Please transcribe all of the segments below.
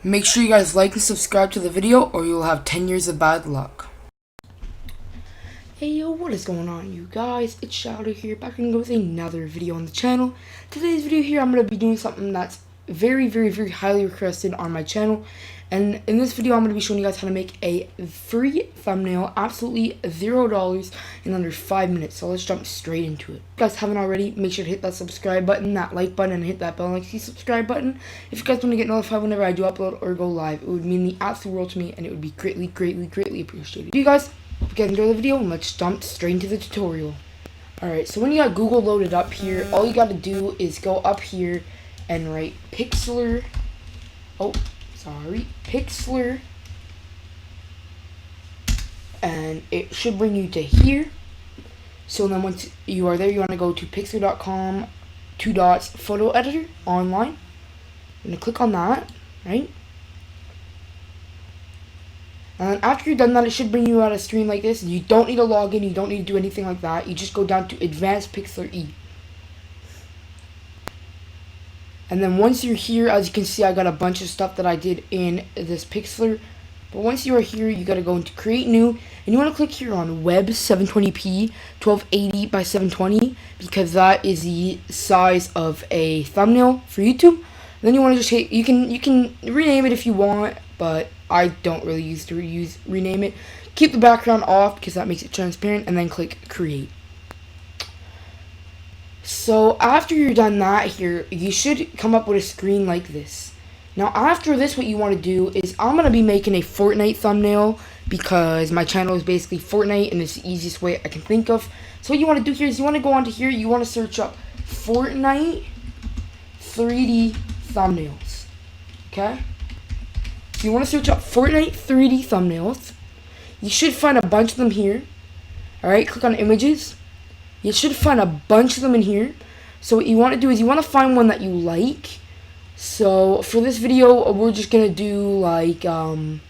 Make sure you guys like and subscribe to the video or you'll have 10 years of bad luck. Hey yo, what is going on you guys? It's Shadow here, back again with another video on the channel. Today's video here, I'm going to be doing something that's very highly requested on my channel. And in this video, I'm going to be showing you guys how to make a free thumbnail, absolutely $0 in under 5 minutes. So let's jump straight into it. If you guys haven't already, make sure to hit that subscribe button, that like button, and hit that bell like the subscribe button. If you guys want to get notified whenever I do upload or go live, it would mean the absolute world to me, and it would be greatly appreciated. You guys, if you guys enjoy the video, let's jump straight into the tutorial. Alright, so when you got Google loaded up here, all you got to do is go up here and write Pixlr. Pixlr. And it should bring you to here. So then once you are there, you want to go to pixlr.com, photo editor, online. You're going to click on that, right? And then after you're done that, it should bring you out a screen like this. You don't need to log in. You don't need to do anything like that. You just go down to Advanced Pixlr E. And then once you're here, as you can see, I got a bunch of stuff that I did in this Pixlr. But once you are here, you got to go into Create New. And you want to click here on Web 720p 1280 by 720. Because that is the size of a thumbnail for YouTube. And then you want to just hit, you can rename it if you want. But I don't really use to rename it. Keep the background off because that makes it transparent, and then click Create. So after you're done that here, you should come up with a screen like this. Now after this, what you want to do is I'm going to be making a Fortnite thumbnail because my channel is basically Fortnite and it's the easiest way I can think of. So what you want to do here is you want to go onto here, you want to search up Fortnite 3D thumbnails. Okay? So you want to search up Fortnite 3D thumbnails. You should find a bunch of them here. Alright, click on images. You should find a bunch of them in here. So what you want to do is you want to find one that you like. So for this video, we're just going to do like, we'll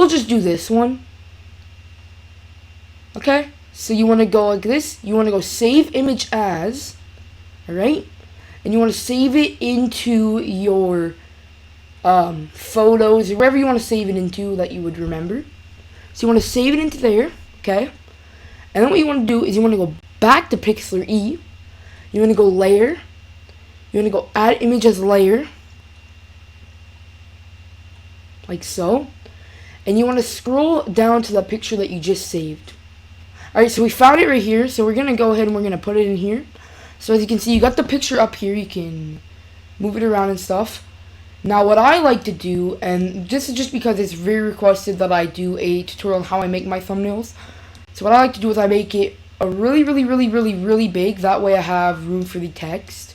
just do this one. Okay, so you want to go like this. You want to go save image as. Alright, and you want to save it into your photos, or wherever you want to save it into that you would remember. So you want to save it into there, okay? And then what you want to do is you want to go back to Pixlr E. You want to go layer. You want to go add image as layer, like so. And you want to scroll down to the picture that you just saved. Alright, so we found it right here. So we're going to go ahead and we're going to put it in here. So as you can see, you got the picture up here. You can move it around and stuff. Now what I like to do, and this is just because it's very requested that I do a tutorial on how I make my thumbnails. So what I like to do is I make it a really big. That way I have room for the text.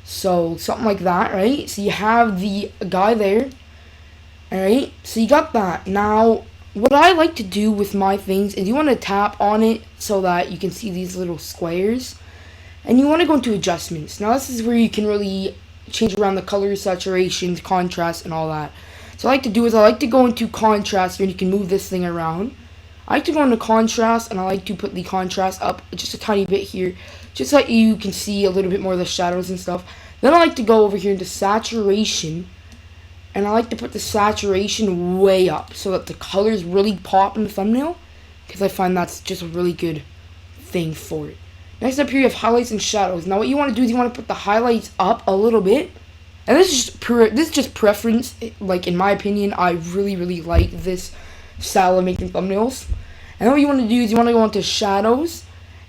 So something like that, right? So you have the guy there. Alright, so you got that. Now what I like to do with my things is you want to tap on it so that you can see these little squares. And you want to go into adjustments. Now this is where you can really change around the colors, saturations, contrast, and all that. So what I like to do is I like to go into contrast here, and you can move this thing around. I like to go into contrast, and I like to put the contrast up just a tiny bit here, just so you can see a little bit more of the shadows and stuff. Then I like to go over here into saturation, and I like to put the saturation way up so that the colors really pop in the thumbnail, because I find that's just a really good thing for it. Next up here you have highlights and shadows. Now what you want to do is you want to put the highlights up a little bit. And this is just preference. Like in my opinion, I really like this style of making thumbnails. And then what you want to do is you want to go into shadows.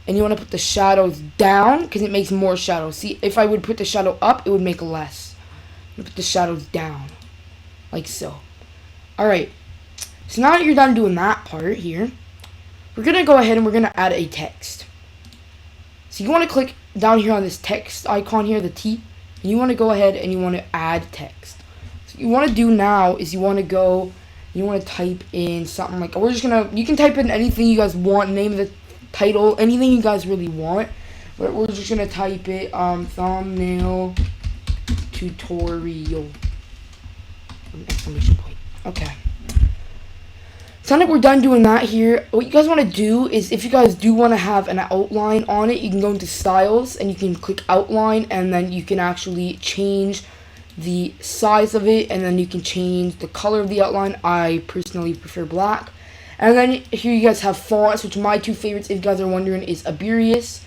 And you want to put the shadows down because it makes more shadows. See, if I would put the shadow up, it would make less. You put the shadows down. Like so. Alright. So now that you're done doing that part here, we're going to go ahead and we're going to add a text. So you want to click down here on this text icon here, the T, and you want to go ahead and you want to add text. So what you want to do now is you want to go, you want to type in something like, you can type in anything you guys want, name of the title, anything you guys really want. But we're just going to type it, thumbnail tutorial, exclamation point. Okay. So now that we're done doing that here, what you guys want to do is if you guys do want to have an outline on it, you can go into styles and you can click outline, and then you can actually change the size of it, and then you can change the color of the outline. I personally prefer black. And then here you guys have fonts, which my two favorites, if you guys are wondering, is Iberius,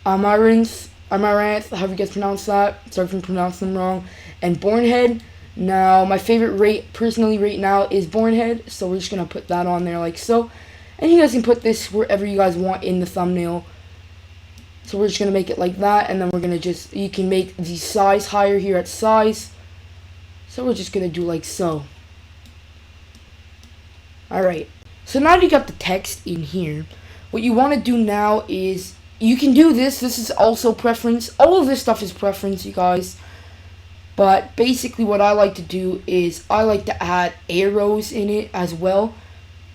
Amaranth, however you guys pronounce that. Sorry if I'm pronouncing them wrong. And Bornhead. Now, my favorite personally right now is Bornhead, so we're just going to put that on there like so. And you guys can put this wherever you guys want in the thumbnail. So we're just going to make it like that, and then we're going to you can make the size higher here at size. So we're just going to do like so. Alright, so now that you got the text in here, what you want to do now is, you can do this is also preference. All of this stuff is preference, you guys. But basically what I like to do is, I like to add arrows in it as well.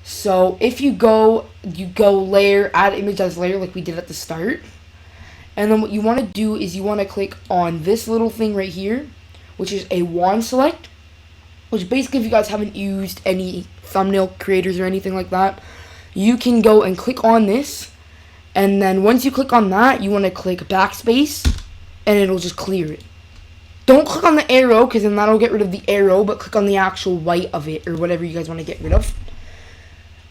So if you go layer, add image as layer like we did at the start. And then what you want to do is you want to click on this little thing right here, which is a wand select. Which basically, if you guys haven't used any thumbnail creators or anything like that, you can go and click on this. And then once you click on that, you want to click backspace, and it'll just clear it. Don't click on the arrow, because then that'll get rid of the arrow, but click on the actual white of it, or whatever you guys want to get rid of.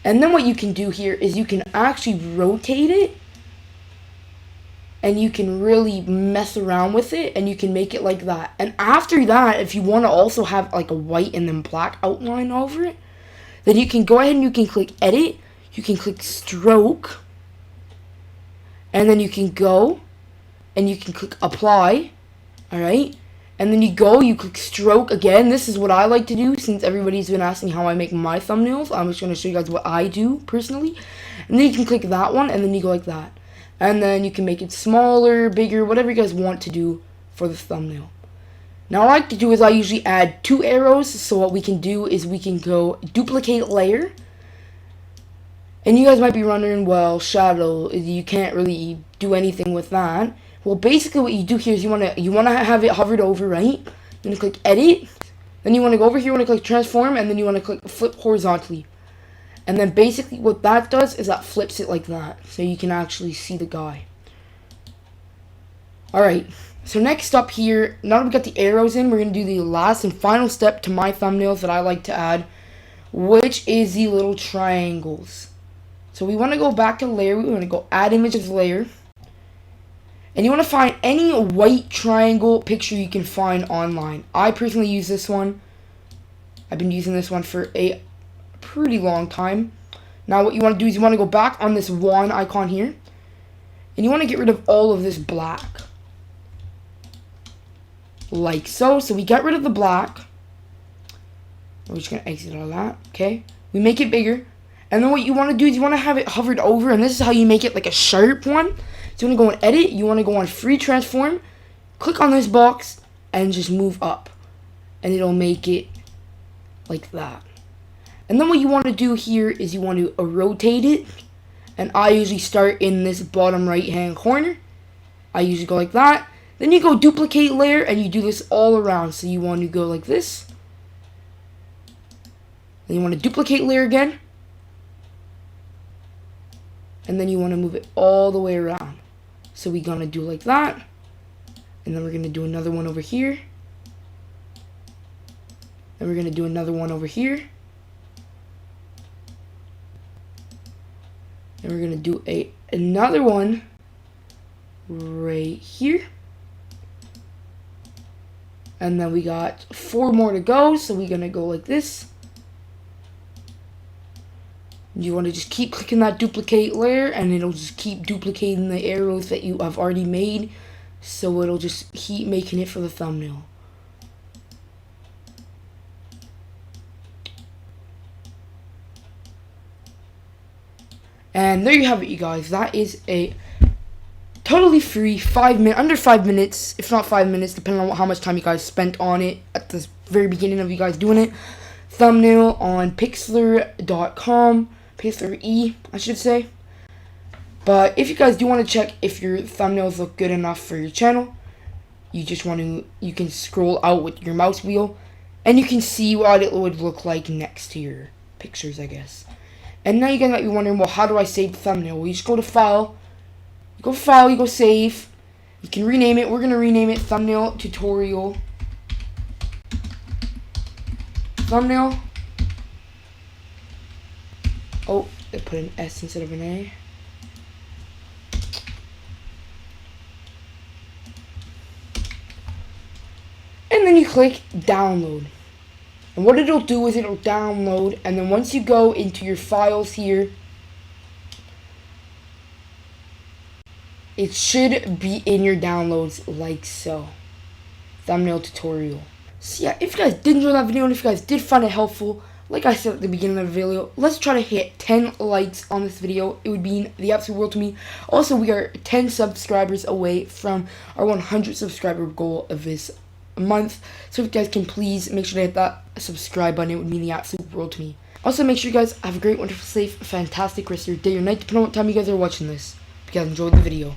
And then what you can do here is you can actually rotate it, and you can really mess around with it, and you can make it like that. And after that, if you want to also have like a white and then black outline over it, then you can go ahead and you can click edit, you can click stroke, and then you can go and you can click apply. Alright, and then you click stroke again. This is what I like to do, since everybody's been asking how I make my thumbnails. I'm just going to show you guys what I do personally. And then you can click that one, and then you go like that. And then you can make it smaller, bigger, whatever you guys want to do for the thumbnail. Now what I like to do is I usually add 2 arrows. So what we can do is we can go duplicate layer. And you guys might be wondering, well, shadow, you can't really do anything with that. Well, basically what you do here is you want to have it hovered over, right? Then you click edit. Then you want to go over here, you want to click transform, and then you want to click flip horizontally. And then basically what that does is that flips it like that, so you can actually see the guy. Alright, so next up here, now that we got the arrows in, we're going to do the last and final step to my thumbnails that I like to add, which is the little triangles. So we want to go back to layer, we want to go add image as layer. And you want to find any white triangle picture you can find online. I personally use this one. I've been using this one for a pretty long time. Now what you want to do is you want to go back on this wand icon here. And you want to get rid of all of this black. Like so. So we get rid of the black. We're just going to exit all that. Okay. We make it bigger. And then what you want to do is you want to have it hovered over. And this is how you make it like a sharp one. So you want to go on edit, you want to go on free transform, click on this box, and just move up. And it'll make it like that. And then what you want to do here is you want to rotate it. And I usually start in this bottom right hand corner. I usually go like that. Then you go duplicate layer, and you do this all around. So you want to go like this. Then you want to duplicate layer again. And then you want to move it all the way around. So we're going to do like that. And then we're going to do another one over here. Then we're going to do another one over here. And we're going to do another one right here. And then we got 4 more to go. So we're going to go like this. You want to just keep clicking that duplicate layer, and it'll just keep duplicating the arrows that you have already made, so it'll just keep making it for the thumbnail. And there you have it, you guys. That is a totally free under 5 minutes, if not 5 minutes, depending on how much time you guys spent on it at the very beginning of you guys doing it, thumbnail on Pixlr.com. Pixlr, I should say. But if you guys do want to check if your thumbnails look good enough for your channel, you can scroll out with your mouse wheel, and you can see what it would look like next to your pictures, I guess. And now you're going to be wondering, well, how do I save the thumbnail? Well, you just go to File, you go Save. You can rename it. We're going to rename it Thumbnail Tutorial thumbnail. Oh, I put an S instead of an A. And then you click download. And what it'll do is it'll download, and then once you go into your files here, it should be in your downloads like so. Thumbnail tutorial. So yeah, if you guys did enjoy that video and if you guys did find it helpful, like I said at the beginning of the video, let's try to hit 10 likes on this video. It would mean the absolute world to me. Also, we are 10 subscribers away from our 100 subscriber goal of this month. So if you guys can please make sure to hit that subscribe button, it would mean the absolute world to me. Also, make sure you guys have a great, wonderful, safe, fantastic rest of your day or night, depending on what time you guys are watching this. If you guys enjoyed the video.